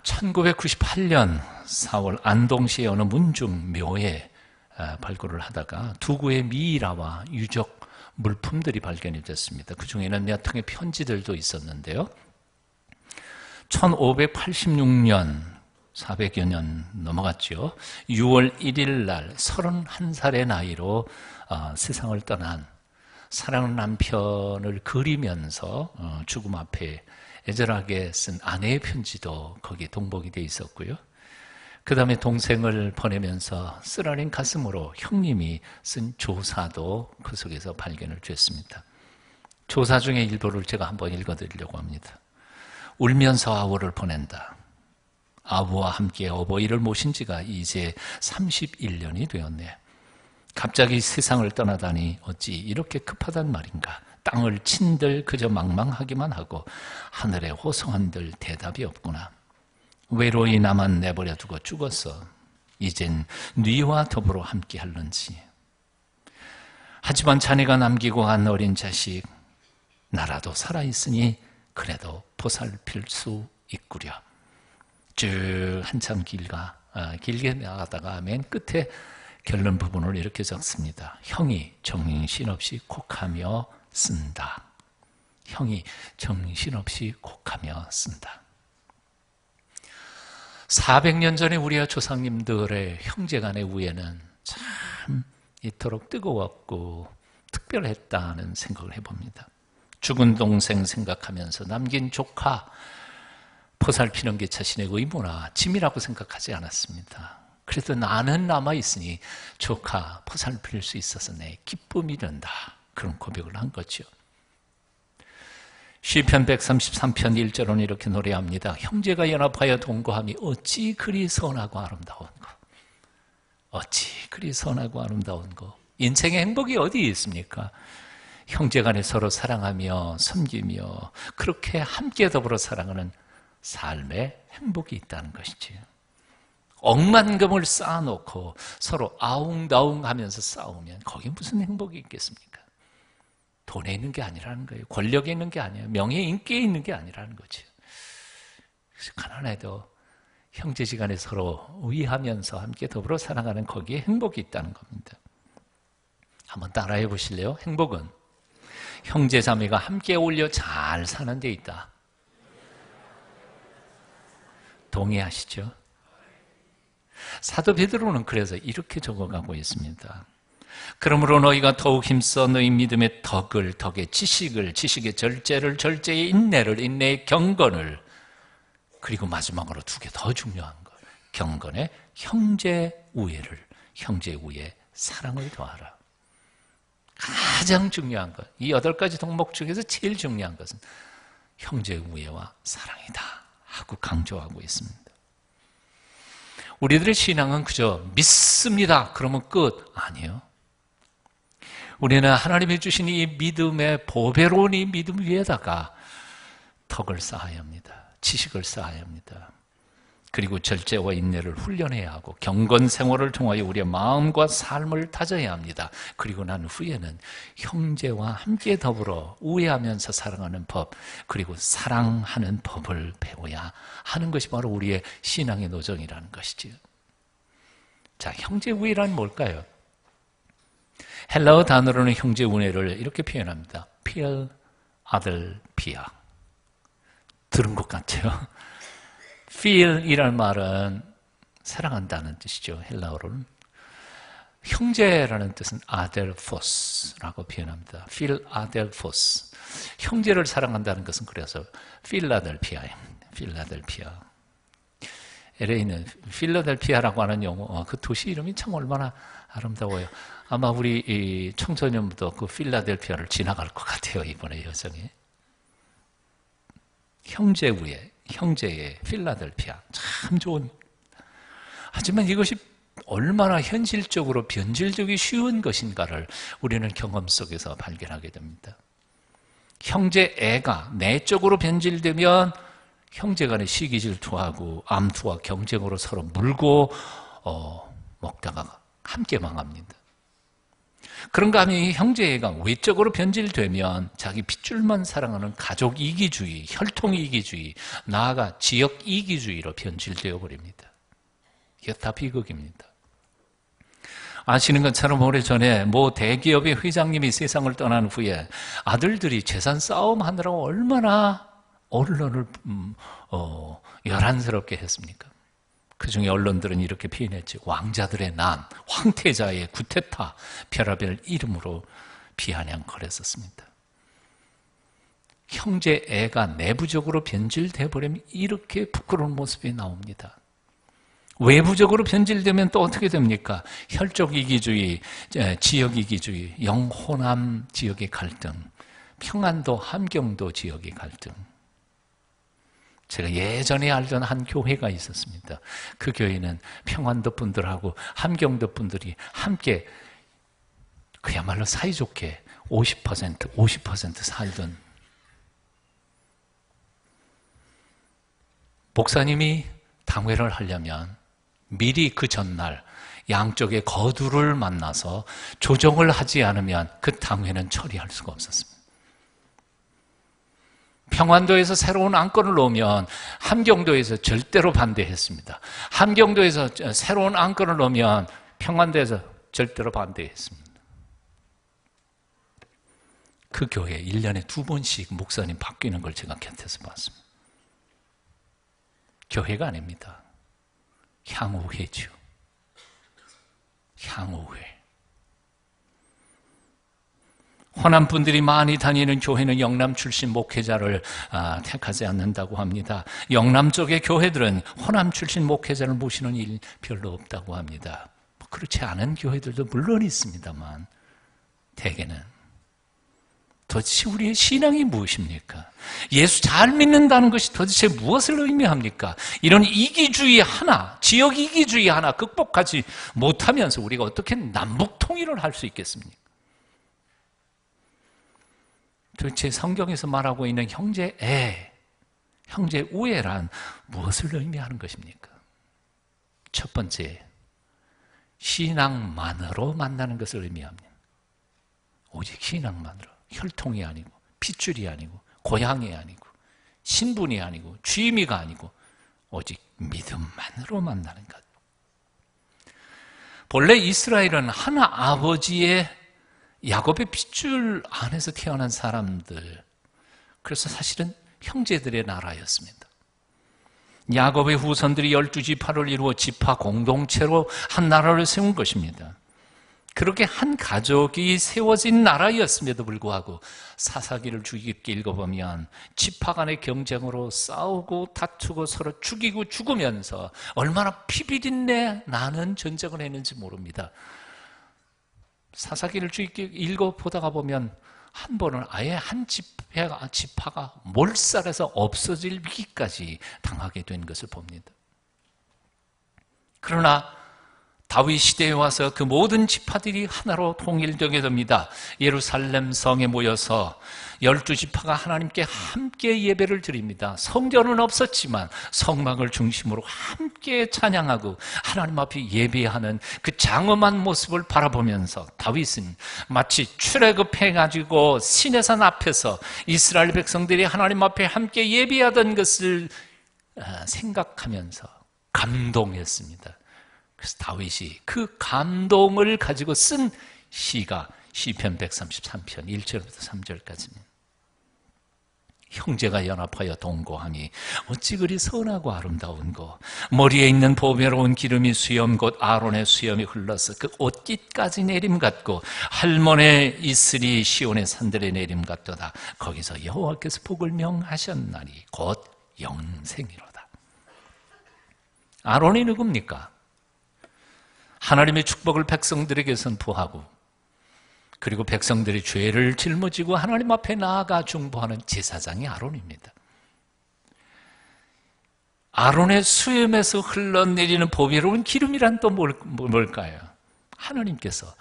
1998년 4월 안동시의 어느 문중 묘에 발굴을 하다가 두구의 미이라와 유적 물품들이 발견이 됐습니다. 그 중에는 몇 통의 편지들도 있었는데요. 1586년 400여 년 넘어갔죠. 6월 1일 날 31살의 나이로 세상을 떠난 사랑하는 남편을 그리면서 죽음 앞에 애절하게 쓴 아내의 편지도 거기에 동복이 되어 있었고요. 그 다음에 동생을 보내면서 쓰라린 가슴으로 형님이 쓴 조사도 그 속에서 발견을 됐습니다. 조사 중에 일부를 제가 한번 읽어드리려고 합니다. 울면서 아우를 보낸다. 아우와 함께 어버이를 모신 지가 이제 31년이 되었네. 갑자기 세상을 떠나다니 어찌 이렇게 급하단 말인가. 땅을 친들 그저 망망하기만 하고 하늘에 호송한들 대답이 없구나. 외로이 나만 내버려 두고 죽었어. 이젠 네와 더불어 함께 할런지. 하지만 자네가 남기고 간 어린 자식 나라도 살아있으니 그래도 보살필 수 있구려. 쭉 한참 길게 나가다가 맨 끝에 결론 부분을 이렇게 적습니다. 형이 정신없이 곡하며 쓴다. 형이 정신없이 곡하며 쓴다. 400년 전에 우리의 조상님들의 형제간의 우애는 참 이토록 뜨거웠고 특별했다는 생각을 해봅니다. 죽은 동생 생각하면서 남긴 조카 보살피는 게 자신의 의무나 짐이라고 생각하지 않았습니다. 그래도 나는 남아있으니 조카 보살필 수 있어서 내 기쁨이 된다. 그런 고백을 한 거죠. 시편 133편 1절은 이렇게 노래합니다. 형제가 연합하여 동거함이 어찌 그리 선하고 아름다운 거. 어찌 그리 선하고 아름다운 거. 인생의 행복이 어디에 있습니까? 형제간에 서로 사랑하며 섬기며 그렇게 함께 더불어 살아가는 삶에 행복이 있다는 것이지. 억만금을 쌓아놓고 서로 아웅다웅 하면서 싸우면 거기에 무슨 행복이 있겠습니까? 돈에 있는 게 아니라는 거예요. 권력에 있는 게 아니에요. 명예, 인기에 있는 게 아니라는 거죠. 그래서 가난해도 형제지간에 서로 위하면서 함께 더불어 살아가는 거기에 행복이 있다는 겁니다. 한번 따라해 보실래요? 행복은 형제자매가 함께 어울려 잘 사는 데 있다. 동의하시죠? 사도 베드로는 그래서 이렇게 적어가고 있습니다. 그러므로 너희가 더욱 힘써 너희 믿음의 덕의 지식의 절제를, 절제의 인내를, 인내의 경건을, 그리고 마지막으로 두 개 더 중요한 것, 경건의 형제 우애를, 형제 우애 사랑을 더하라. 가장 중요한 것, 이 8가지 덕목 중에서 제일 중요한 것은 형제 우애와 사랑이다 하고 강조하고 있습니다. 우리들의 신앙은 그저 믿습니다. 그러면 끝. 아니에요. 우리는 하나님이 주신 이 믿음의 보배로운 이 믿음 위에다가 덕을 쌓아야 합니다. 지식을 쌓아야 합니다. 그리고 절제와 인내를 훈련해야 하고 경건 생활을 통하여 우리의 마음과 삶을 다져야 합니다. 그리고 난 후에는 형제와 함께 더불어 우애하면서 살아가는 법, 그리고 사랑하는 법을 배워야 하는 것이 바로 우리의 신앙의 노정이라는 것이죠. 자, 형제 우애란 뭘까요? 헬라어 단어로는 형제 우애를 이렇게 표현합니다. 필아델피아. 들은 것 같아요. feel이라는 말은 사랑한다는 뜻이죠. 헬라어로는. 형제라는 뜻은 아델포스라고 표현합니다. 필아델포스. 형제를 사랑한다는 것은 그래서 필라델피아입니다. 필라델피아. LA는 필라델피아라고 하는 용어, 그 도시 이름이 참 얼마나 아름다워요. 아마 우리 청소년부터 그 필라델피아를 지나갈 것 같아요. 이번에 여정에. 형제 우애, 형제의 필라델피아. 참 좋은. 하지만 이것이 얼마나 현실적으로 변질되기 쉬운 것인가를 우리는 경험 속에서 발견하게 됩니다. 형제애가 내적으로 변질되면 형제간에 시기질투하고 암투와 경쟁으로 서로 물고 먹다가 함께 망합니다. 그런가 하면 형제애가 외적으로 변질되면 자기 핏줄만 사랑하는 가족 이기주의, 혈통 이기주의, 나아가 지역 이기주의로 변질되어 버립니다. 이게 다 비극입니다. 아시는 것처럼 오래전에 모 대기업의 회장님이 세상을 떠난 후에 아들들이 재산 싸움 하느라고 얼마나 언론을 열한스럽게 했습니까? 그 중에 언론들은 이렇게 표현했지. 왕자들의 난, 황태자의 구테타, 별의별 이름으로 비아냥거렸었습니다. 형제 애가 내부적으로 변질돼 버리면 이렇게 부끄러운 모습이 나옵니다. 외부적으로 변질되면 또 어떻게 됩니까? 혈족 이기주의, 지역 이기주의, 영호남 지역의 갈등, 평안도, 함경도 지역의 갈등. 제가 예전에 알던 한 교회가 있었습니다. 그 교회는 평안도 분들하고 함경도 분들이 함께 그야말로 사이좋게 50% 살던 목사님이 당회를 하려면 미리 그 전날 양쪽의 거두를 만나서 조정을 하지 않으면 그 당회는 처리할 수가 없었습니다. 평안도에서 새로운 안건을 놓으면 함경도에서 절대로 반대했습니다. 함경도에서 새로운 안건을 놓으면 평안도에서 절대로 반대했습니다. 그 교회 1년에 2번씩 목사님 바뀌는 걸 제가 곁에서 봤습니다. 교회가 아닙니다. 향후회죠. 향후회. 호남 분들이 많이 다니는 교회는 영남 출신 목회자를 택하지 않는다고 합니다. 영남 쪽의 교회들은 호남 출신 목회자를 모시는 일 별로 없다고 합니다. 그렇지 않은 교회들도 물론 있습니다만 대개는 도대체 우리의 신앙이 무엇입니까? 예수 잘 믿는다는 것이 도대체 무엇을 의미합니까? 이런 이기주의 하나, 지역 이기주의 하나 극복하지 못하면서 우리가 어떻게 남북 통일을 할 수 있겠습니까? 도대체 성경에서 말하고 있는 형제애, 형제우애란 무엇을 의미하는 것입니까? 첫 번째, 신앙만으로 만나는 것을 의미합니다. 오직 신앙만으로. 혈통이 아니고 핏줄이 아니고 고향이 아니고 신분이 아니고 취미가 아니고 오직 믿음만으로 만나는 것. 본래 이스라엘은 하나 아버지의 야곱의 핏줄 안에서 태어난 사람들, 그래서 사실은 형제들의 나라였습니다. 야곱의 후손들이 12지파를 이루어 지파 공동체로 한 나라를 세운 것입니다. 그렇게 한 가족이 세워진 나라였음에도 불구하고 사사기를 주의 깊게 읽어보면 지파 간의 경쟁으로 싸우고 다투고 서로 죽이고 죽으면서 얼마나 피비린내 나는 전쟁을 했는지 모릅니다. 사사기를 주의 깊게 읽어보다가 보면 한 번은 아예 한 지파가 몰살해서 없어질 위기까지 당하게 된 것을 봅니다. 그러나 다윗 시대에 와서 그 모든 지파들이 하나로 통일되게 됩니다. 예루살렘 성에 모여서 12지파가 하나님께 함께 예배를 드립니다. 성전은 없었지만 성막을 중심으로 함께 찬양하고 하나님 앞에 예배하는 그 장엄한 모습을 바라보면서 다윗은 마치 출애굽해가지고 시내산 앞에서 이스라엘 백성들이 하나님 앞에 함께 예배하던 것을 생각하면서 감동했습니다. 그래서 다윗이 그 감동을 가지고 쓴 시가 시편 133편 1절부터 3절까지입니다. 형제가 연합하여 동거하니 어찌 그리 선하고 아름다운고, 머리에 있는 보배로운 기름이 수염 곧 아론의 수염이 흘러서 그 옷깃까지 내림 같고 할몬에 있으리 시온의 산들의 내림 같도다. 거기서 여호와께서 복을 명하셨나니 곧 영생이로다. 아론이 누굽니까? 하나님의 축복을 백성들에게 선포하고 그리고 백성들이 죄를 짊어지고 하나님 앞에 나아가 중보하는 제사장이 아론입니다. 아론의 수염에서 흘러내리는 보배로운 기름이란 또 뭘까요? 하나님께서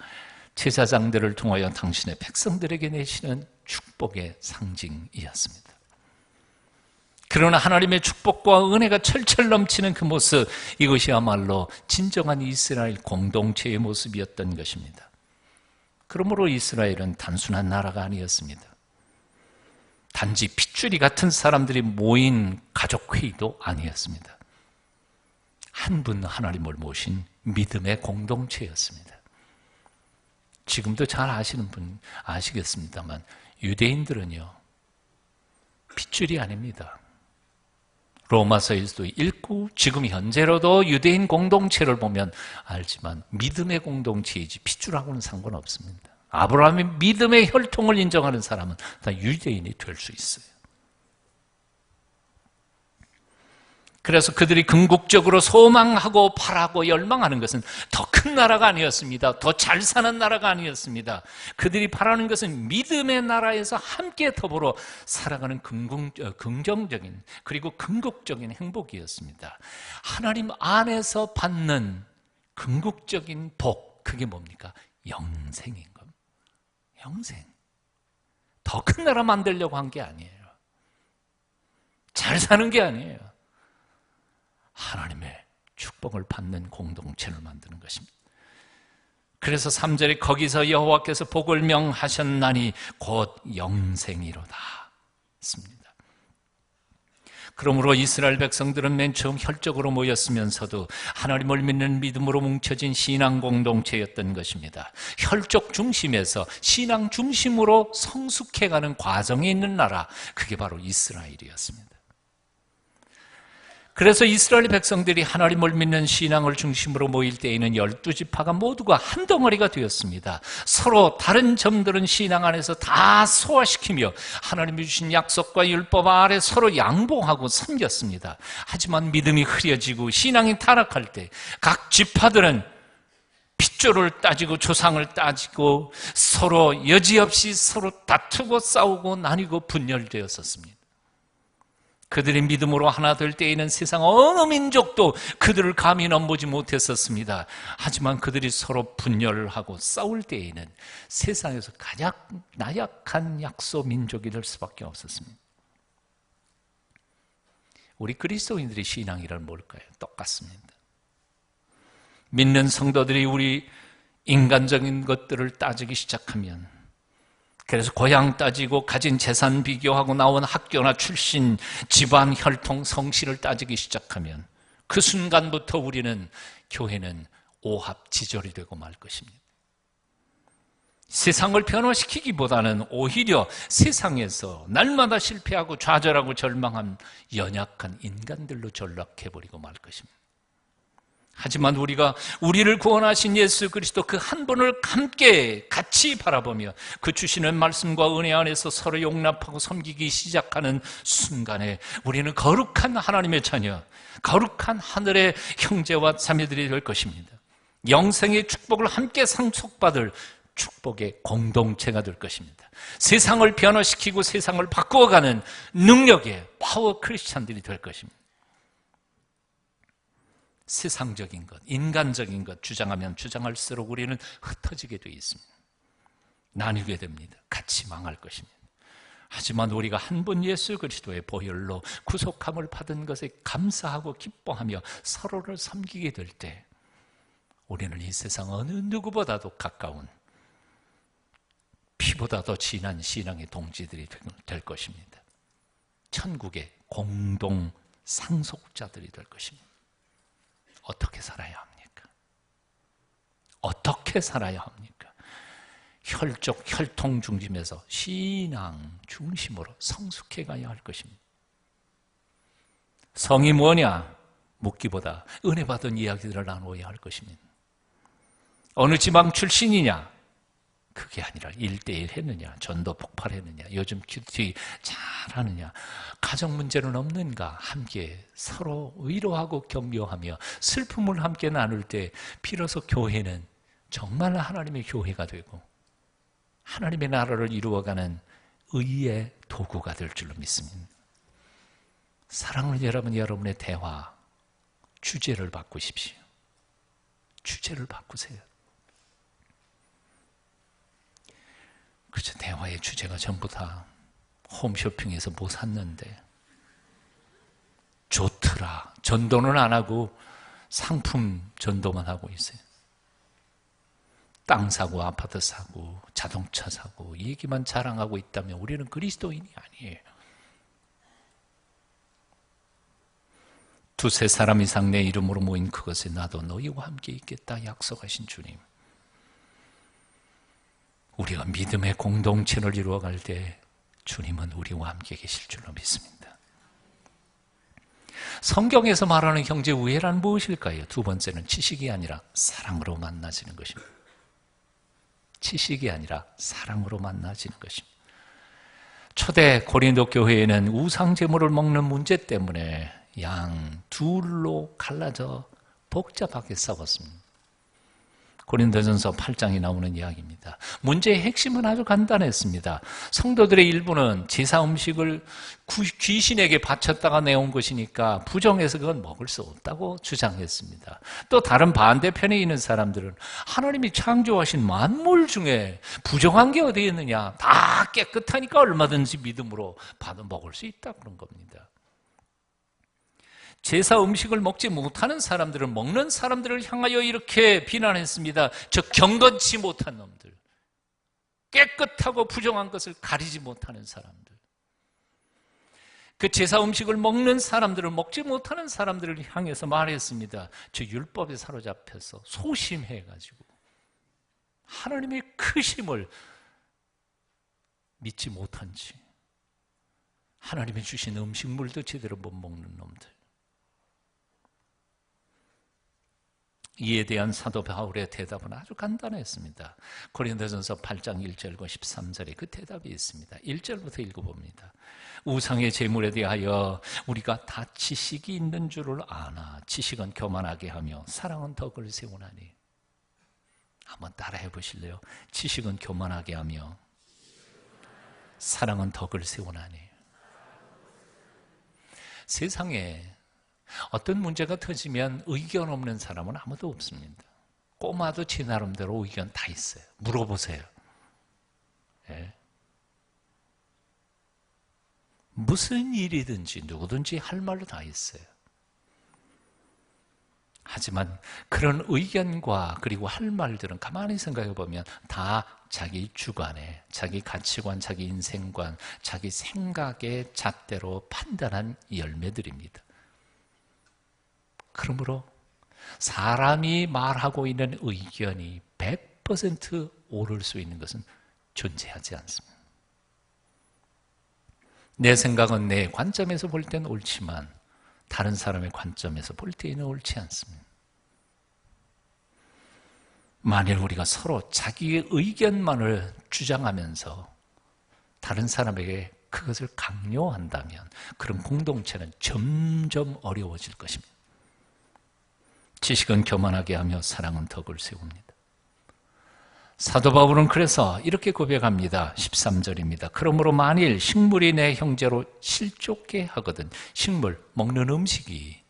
제사장들을 통하여 당신의 백성들에게 내시는 축복의 상징이었습니다. 그러나 하나님의 축복과 은혜가 철철 넘치는 그 모습, 이것이야말로 진정한 이스라엘 공동체의 모습이었던 것입니다. 그러므로 이스라엘은 단순한 나라가 아니었습니다. 단지 핏줄이 같은 사람들이 모인 가족회의도 아니었습니다. 한 분 하나님을 모신 믿음의 공동체였습니다. 지금도 잘 아시는 분 아시겠습니다만 유대인들은요, 핏줄이 아닙니다. 로마서에서도 읽고 지금 현재로도 유대인 공동체를 보면 알지만 믿음의 공동체이지 핏줄하고는 상관없습니다. 아브라함의 믿음의 혈통을 인정하는 사람은 다 유대인이 될 수 있어요. 그래서 그들이 궁극적으로 소망하고 바라고 열망하는 것은 더 큰 나라가 아니었습니다. 더 잘 사는 나라가 아니었습니다. 그들이 바라는 것은 믿음의 나라에서 함께 더불어 살아가는 긍정적인 그리고 궁극적인 행복이었습니다. 하나님 안에서 받는 궁극적인 복, 그게 뭡니까? 영생인 겁니다. 영생. 더 큰 나라 만들려고 한 게 아니에요. 잘 사는 게 아니에요. 하나님의 축복을 받는 공동체를 만드는 것입니다. 그래서 3절에 거기서 여호와께서 복을 명하셨나니 곧 영생이로다 했습니다. 그러므로 이스라엘 백성들은 맨 처음 혈적으로 모였으면서도 하나님을 믿는 믿음으로 뭉쳐진 신앙 공동체였던 것입니다. 혈적 중심에서 신앙 중심으로 성숙해가는 과정에 있는 나라, 그게 바로 이스라엘이었습니다. 그래서 이스라엘 백성들이 하나님을 믿는 신앙을 중심으로 모일 때에는 12지파가 모두가 한 덩어리가 되었습니다. 서로 다른 점들은 신앙 안에서 다 소화시키며 하나님이 주신 약속과 율법 아래 서로 양보하고 섬겼습니다. 하지만 믿음이 흐려지고 신앙이 타락할 때 각 지파들은 핏줄을 따지고 조상을 따지고 서로 여지없이 서로 다투고 싸우고 나뉘고 분열되었었습니다. 그들의 믿음으로 하나 될 때에는 세상 어느 민족도 그들을 감히 넘보지 못했었습니다. 하지만 그들이 서로 분열을 하고 싸울 때에는 세상에서 가장 나약한 약소 민족이 될 수밖에 없었습니다. 우리 그리스도인들의 신앙이란 뭘까요? 똑같습니다. 믿는 성도들이 우리 인간적인 것들을 따지기 시작하면, 그래서 고향 따지고 가진 재산 비교하고 나온 학교나 출신, 집안, 혈통, 성실을 따지기 시작하면 그 순간부터 우리는, 교회는 오합지졸이 되고 말 것입니다. 세상을 변화시키기보다는 오히려 세상에서 날마다 실패하고 좌절하고 절망한 연약한 인간들로 전락해버리고 말 것입니다. 하지만 우리를 구원하신 예수 그리스도 그 한 분을 함께 같이 바라보며 그 주시는 말씀과 은혜 안에서 서로 용납하고 섬기기 시작하는 순간에 우리는 거룩한 하나님의 자녀, 거룩한 하늘의 형제와 자매들이 될 것입니다. 영생의 축복을 함께 상속받을 축복의 공동체가 될 것입니다. 세상을 변화시키고 세상을 바꾸어가는 능력의 파워 크리스찬들이 될 것입니다. 세상적인 것, 인간적인 것 주장하면 주장할수록 우리는 흩어지게 되어 있습니다. 나뉘게 됩니다. 같이 망할 것입니다. 하지만 우리가 한 분 예수 그리스도의 보혈로 구속함을 받은 것에 감사하고 기뻐하며 서로를 섬기게 될 때 우리는 이 세상 어느 누구보다도 가까운, 피보다 더 진한 신앙의 동지들이 될 것입니다. 천국의 공동 상속자들이 될 것입니다. 어떻게 살아야 합니까? 어떻게 살아야 합니까? 혈통 중심에서 신앙 중심으로 성숙해 가야 할 것입니다. 성이 뭐냐? 묻기보다 은혜 받은 이야기들을 나누어야 할 것입니다. 어느 지방 출신이냐? 그게 아니라 1대1 했느냐, 전도 폭발했느냐, 요즘 큐티 잘하느냐, 가정 문제는 없는가, 함께 서로 위로하고 격려하며 슬픔을 함께 나눌 때 비로소 교회는 정말 하나님의 교회가 되고 하나님의 나라를 이루어가는 의의 도구가 될 줄로 믿습니다. 사랑하는 여러분, 여러분의 대화 주제를 바꾸십시오. 주제를 바꾸세요. 그저 대화의 주제가 전부 다 홈쇼핑에서 뭐 샀는데 좋더라. 전도는 안 하고 상품 전도만 하고 있어요. 땅 사고, 아파트 사고, 자동차 사고 이 얘기만 자랑하고 있다면 우리는 그리스도인이 아니에요. 두세 사람 이상 내 이름으로 모인 그것에 나도 너희와 함께 있겠다 약속하신 주님. 우리가 믿음의 공동체를 이루어갈 때 주님은 우리와 함께 계실 줄로 믿습니다. 성경에서 말하는 형제 우애란 무엇일까요? 두 번째는 지식이 아니라 사랑으로 만나지는 것입니다. 지식이 아니라 사랑으로 만나지는 것입니다. 초대 고린도 교회에는 우상 제물을 먹는 문제 때문에 양 둘로 갈라져 복잡하게 싸웠습니다. 고린도전서 8장에 나오는 이야기입니다. 문제의 핵심은 아주 간단했습니다. 성도들의 일부는 제사 음식을 귀신에게 바쳤다가 내온 것이니까 부정해서 그건 먹을 수 없다고 주장했습니다. 또 다른 반대편에 있는 사람들은 하나님이 창조하신 만물 중에 부정한 게 어디 있느냐, 다 깨끗하니까 얼마든지 믿음으로 받아 먹을 수 있다 그런 겁니다. 제사 음식을 먹지 못하는 사람들은 먹는 사람들을 향하여 이렇게 비난했습니다. 저 경건치 못한 놈들, 깨끗하고 부정한 것을 가리지 못하는 사람들. 그 제사 음식을 먹는 사람들을 먹지 못하는 사람들을 향해서 말했습니다. 저 율법에 사로잡혀서 소심해가지고 하나님의 크심을 믿지 못한지 하나님이 주신 음식물도 제대로 못 먹는 놈들. 이에 대한 사도 바울의 대답은 아주 간단했습니다. 고린도전서 8장 1절과 13절에 그 대답이 있습니다. 1절부터 읽어봅니다. 우상의 제물에 대하여 우리가 다 지식이 있는 줄을 아나 지식은 교만하게 하며 사랑은 덕을 세우나니. 한번 따라해 보실래요? 지식은 교만하게 하며 사랑은 덕을 세우나니. 세상에 어떤 문제가 터지면 의견 없는 사람은 아무도 없습니다. 꼬마도 지 나름대로 의견 다 있어요. 물어보세요. 예. 무슨 일이든지 누구든지 할 말로 다 있어요. 하지만 그런 의견과 그리고 할 말들은 가만히 생각해 보면 다 자기 주관에, 자기 가치관, 자기 인생관, 자기 생각의 잣대로 판단한 열매들입니다. 그러므로 사람이 말하고 있는 의견이 100% 옳을 수 있는 것은 존재하지 않습니다. 내 생각은 내 관점에서 볼 때는 옳지만 다른 사람의 관점에서 볼 때는 옳지 않습니다. 만일 우리가 서로 자기의 의견만을 주장하면서 다른 사람에게 그것을 강요한다면 그런 공동체는 점점 어려워질 것입니다. 지식은 교만하게 하며 사랑은 덕을 세웁니다. 사도 바울은 그래서 이렇게 고백합니다. 13절입니다. 그러므로 만일 식물이 내 형제로 실족게 하거든, 식물, 먹는 음식이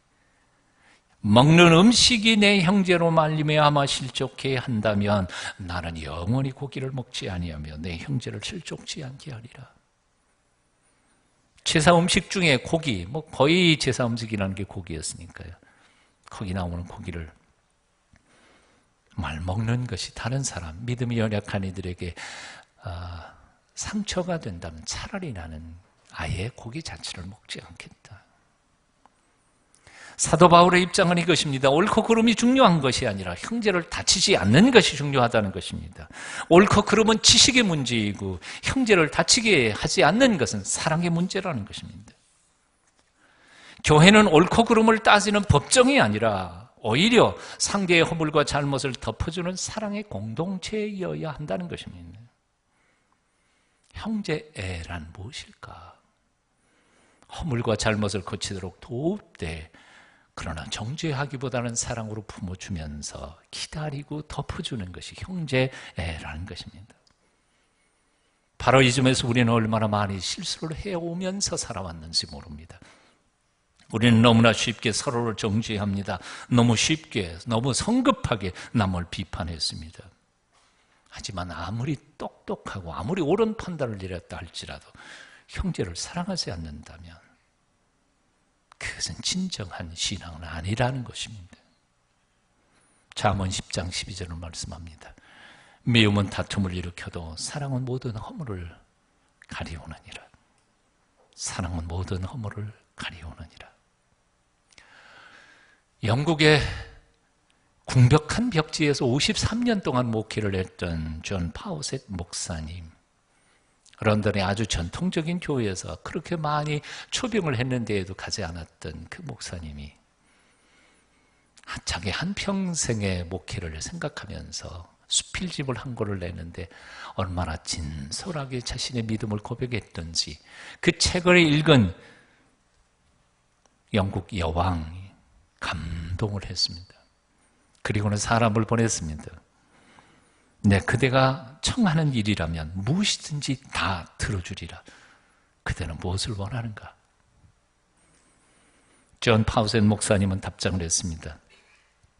내 형제로 말미암아 실족게 한다면 나는 영원히 고기를 먹지 아니하며 내 형제를 실족지 않게 하리라. 제사 음식 중에 고기, 거의 제사 음식이라는 게 고기였으니까요. 거기 나오는 고기를 말 먹는 것이 다른 사람, 믿음이 연약한 이들에게 상처가 된다면 차라리 나는 아예 고기 자체를 먹지 않겠다. 사도 바울의 입장은 이것입니다. 옳고 그름이 중요한 것이 아니라 형제를 다치지 않는 것이 중요하다는 것입니다. 옳고 그름은 지식의 문제이고 형제를 다치게 하지 않는 것은 사랑의 문제라는 것입니다. 교회는 옳고 그름을 따지는 법정이 아니라 오히려 상대의 허물과 잘못을 덮어주는 사랑의 공동체여야 한다는 것입니다. 형제애란 무엇일까? 허물과 잘못을 고치도록 도울 때, 그러나 정죄하기보다는 사랑으로 품어주면서 기다리고 덮어주는 것이 형제애라는 것입니다. 바로 이 점에서 우리는 얼마나 많이 실수를 해오면서 살아왔는지 모릅니다. 우리는 너무나 쉽게 서로를 정죄합니다. 너무 쉽게, 너무 성급하게 남을 비판했습니다. 하지만 아무리 똑똑하고 아무리 옳은 판단을 내렸다 할지라도 형제를 사랑하지 않는다면 그것은 진정한 신앙은 아니라는 것입니다. 잠언 10장 12절을 말씀합니다. 미움은 다툼을 일으켜도 사랑은 모든 허물을 가리우느니라. 사랑은 모든 허물을 가리우느니라. 영국의 궁벽한 벽지에서 53년 동안 목회를 했던 존 파우셋 목사님, 런던의 아주 전통적인 교회에서 그렇게 많이 초빙을 했는데에도 가지 않았던 그 목사님이 자기 한평생의 목회를 생각하면서 수필집을 한 권을 내는데 얼마나 진솔하게 자신의 믿음을 고백했던지 그 책을 읽은 영국 여왕이 감동을 했습니다. 그리고는 사람을 보냈습니다. 네, 그대가 청하는 일이라면 무엇이든지 다 들어주리라. 그대는 무엇을 원하는가? 존 파우셋 목사님은 답장을 했습니다.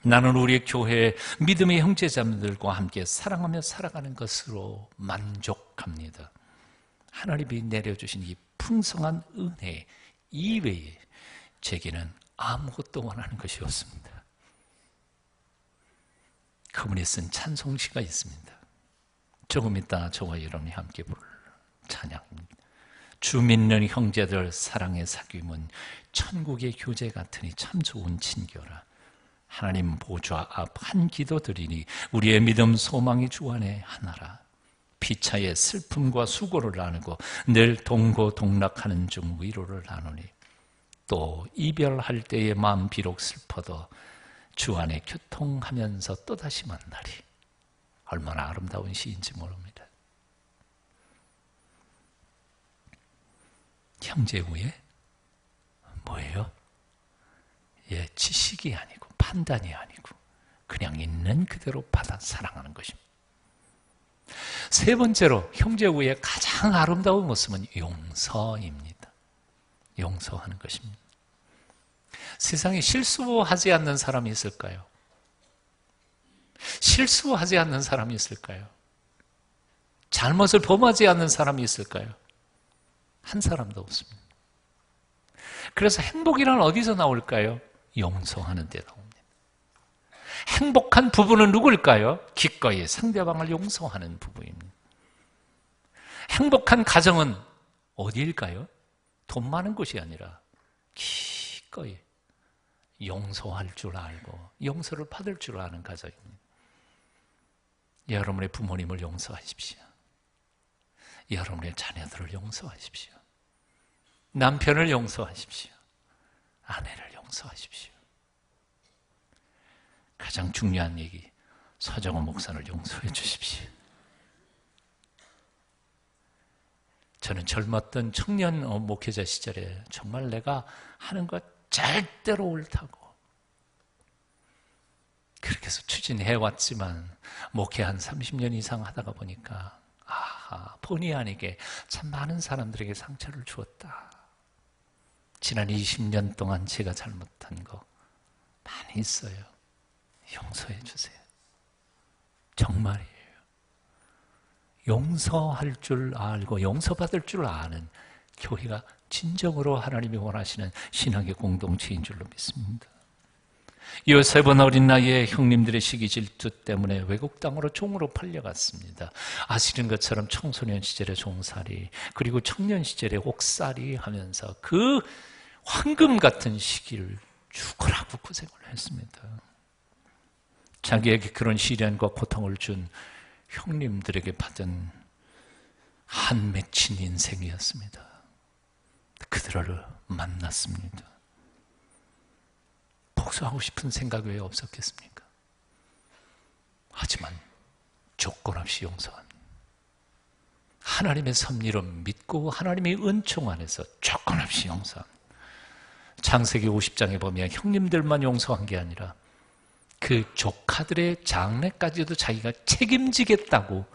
나는 우리의 교회의 믿음의 형제자매들과 함께 사랑하며 살아가는 것으로 만족합니다. 하나님이 내려주신 이 풍성한 은혜 이외에 제게는 아무것도 원하는 것이 없습니다. 그분이 쓴 찬송시가 있습니다. 조금 이따 저와 여러분이 함께 부를 찬양입니다. 주 믿는 형제들 사랑의 사귐은 천국의 교제 같으니 참 좋은 친교라. 하나님 보좌 앞 한 기도 드리니 우리의 믿음 소망이 주 안에 하나라. 피차의 슬픔과 수고를 나누고 늘 동고동락하는 중 위로를 나누니 또 이별할 때의 마음 비록 슬퍼도 주 안에 교통하면서 또다시 만나리. 얼마나 아름다운 시인지 모릅니다. 형제 후에 뭐예요? 예, 지식이 아니고 판단이 아니고 그냥 있는 그대로 받아 사랑하는 것입니다. 세 번째로 형제 후에 가장 아름다운 모습은 용서입니다. 용서하는 것입니다. 세상에 실수하지 않는 사람이 있을까요? 실수하지 않는 사람이 있을까요? 잘못을 범하지 않는 사람이 있을까요? 한 사람도 없습니다. 그래서 행복이란 어디서 나올까요? 용서하는 데 나옵니다. 행복한 부부는 누구일까요? 기꺼이 상대방을 용서하는 부부입니다. 행복한 가정은 어디일까요? 돈 많은 곳이 아니라 기꺼이 용서할 줄 알고 용서를 받을 줄 아는 가정입니다. 여러분의 부모님을 용서하십시오. 여러분의 자녀들을 용서하십시오. 남편을 용서하십시오. 아내를 용서하십시오. 가장 중요한 얘기, 서정원 목사를 용서해 주십시오. 저는 젊었던 청년 목회자 시절에 정말 내가 하는 것 절대로 옳다고 그렇게 해서 추진해왔지만 목회 한 30년 이상 하다가 보니까 본의 아니게 참 많은 사람들에게 상처를 주었다. 지난 20년 동안 제가 잘못한 거 많이 있어요. 용서해 주세요. 정말이에요. 용서할 줄 알고 용서받을 줄 아는 교회가 진정으로 하나님이 원하시는 신학의 공동체인 줄로 믿습니다. 요셉은 어린 나이에 형님들의 시기 질투 때문에 외국 땅으로 종으로 팔려갔습니다. 아시는 것처럼 청소년 시절의 종살이 그리고 청년 시절의 옥살이 하면서 그 황금 같은 시기를 죽으라고 고생을 했습니다. 자기에게 그런 시련과 고통을 준 형님들에게 받은 한 맺힌 인생이었습니다. 그들을 만났습니다. 복수하고 싶은 생각 왜 없었겠습니까? 하지만 조건 없이 용서합니다. 하나님의 섭리를 믿고 하나님의 은총 안에서 조건 없이 용서합니다. 창세기 50장에 보면 형님들만 용서한 게 아니라 그 조카들의 장래까지도 자기가 책임지겠다고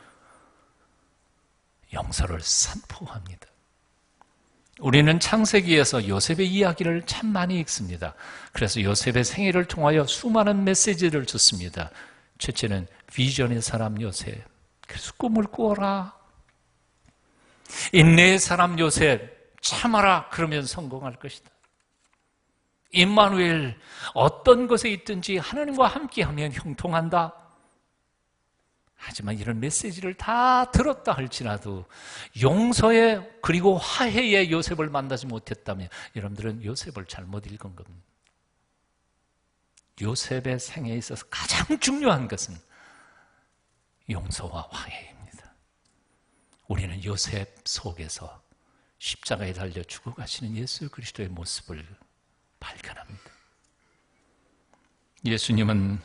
용서를 선포합니다. 우리는 창세기에서 요셉의 이야기를 참 많이 읽습니다. 그래서 요셉의 생애를 통하여 수많은 메시지를 듣습니다. 첫째는 비전의 사람 요셉. 그래서 꿈을 꾸어라. 인내의 사람 요셉. 참아라. 그러면 성공할 것이다. 임마누엘, 어떤 것에 있든지 하나님과 함께하면 형통한다. 하지만 이런 메시지를 다 들었다 할지라도 용서의 그리고 화해의 요셉을 만나지 못했다면 여러분들은 요셉을 잘못 읽은 겁니다. 요셉의 생애에 있어서 가장 중요한 것은 용서와 화해입니다. 우리는 요셉 속에서 십자가에 달려 죽어가시는 예수 그리스도의 모습을 발견합니다. 예수님은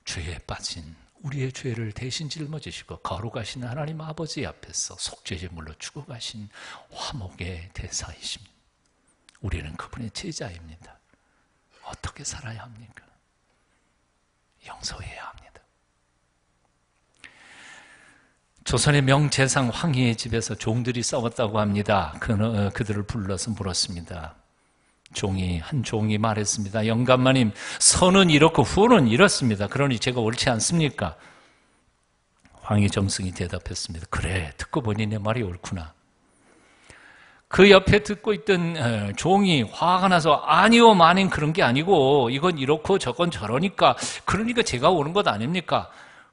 죄에 빠진 우리의 죄를 대신 짊어지시고 거룩하신 하나님 아버지 앞에서 속죄제물로 죽어가신 화목의 대사이십니다. 우리는 그분의 제자입니다. 어떻게 살아야 합니까? 용서해야 합니다. 조선의 명재상 황희의 집에서 종들이 싸웠다고 합니다. 그들을 불러서 물었습니다. 한 종이 말했습니다. 영감마님, 선은 이렇고 후는 이렇습니다. 그러니 제가 옳지 않습니까? 황희정승이 대답했습니다. 그래, 듣고 보니 내 말이 옳구나. 그 옆에 듣고 있던 종이 화가 나서 아니요 마님 그런 게 아니고 이건 이렇고 저건 저러니까 그러니까 제가 옳은 것 아닙니까?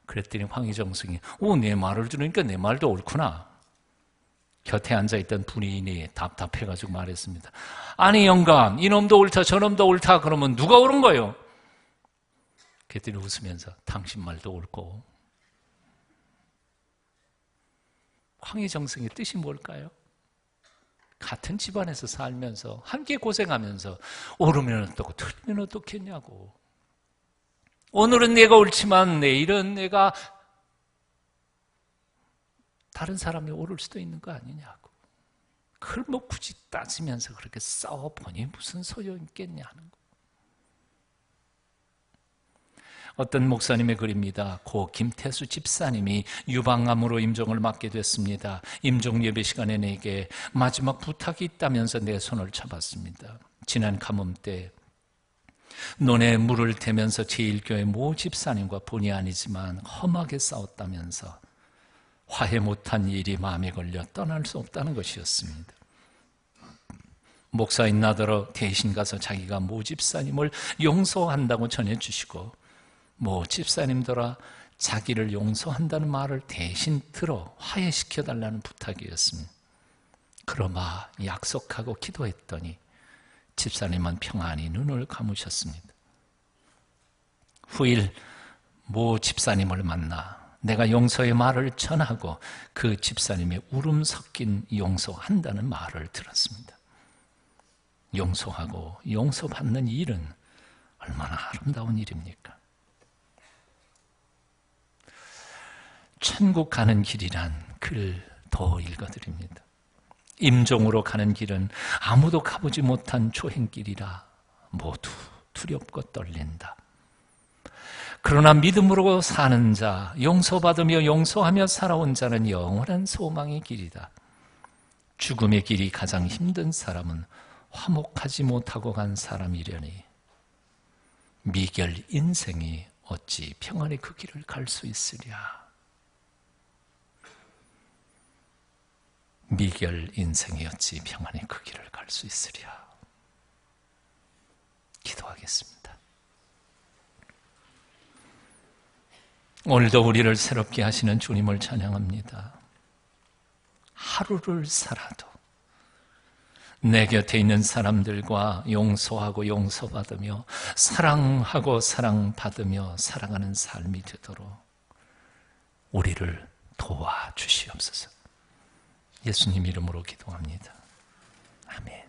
그랬더니 황희정승이 내 말을 들으니까 내 말도 옳구나. 곁에 앉아있던 분인이 답답해가지고 말했습니다. 아니 영감, 이놈도 옳다 저놈도 옳다 그러면 누가 옳은 거예요? 그랬더니 웃으면서 당신 말도 옳고. 황희정승의 뜻이 뭘까요? 같은 집안에서 살면서 함께 고생하면서 옳으면 어떻고 틀리면 어떻겠냐고. 오늘은 내가 옳지만 내일은 내가 다른 사람이 옳을 수도 있는 거 아니냐고. 그걸 뭐 굳이 따지면서 그렇게 싸워보니 무슨 소용있겠냐는 거. 어떤 목사님의 글입니다. 고 김태수 집사님이 유방암으로 임종을 맞게 됐습니다. 임종 예배 시간에 내게 마지막 부탁이 있다면서 내 손을 잡았습니다. 지난 가뭄 때 논에 물을 대면서 제1교회 모 집사님과 본의 아니지만 험하게 싸웠다면서 화해 못한 일이 마음에 걸려 떠날 수 없다는 것이었습니다. 목사인 나더러 대신 가서 자기가 모 집사님을 용서한다고 전해주시고 모 집사님더러 자기를 용서한다는 말을 대신 들어 화해시켜달라는 부탁이었습니다. 그러마 약속하고 기도했더니 집사님은 평안히 눈을 감으셨습니다. 후일 모 집사님을 만나 내가 용서의 말을 전하고 그 집사님의 울음 섞인 용서한다는 말을 들었습니다. 용서하고 용서받는 일은 얼마나 아름다운 일입니까? 천국 가는 길이란 글 더 읽어드립니다. 임종으로 가는 길은 아무도 가보지 못한 초행길이라 모두 두렵고 떨린다. 그러나 믿음으로 사는 자, 용서받으며 용서하며 살아온 자는 영원한 소망의 길이다. 죽음의 길이 가장 힘든 사람은 화목하지 못하고 간 사람이려니 미결 인생이 어찌 평안의 그 길을 갈 수 있으랴. 미결 인생이 어찌 평안의 그 길을 갈 수 있으랴. 기도하겠습니다. 오늘도 우리를 새롭게 하시는 주님을 찬양합니다. 하루를 살아도 내 곁에 있는 사람들과 용서하고 용서받으며 사랑하고 사랑받으며 살아가는 삶이 되도록 우리를 도와주시옵소서. 예수님 이름으로 기도합니다. 아멘.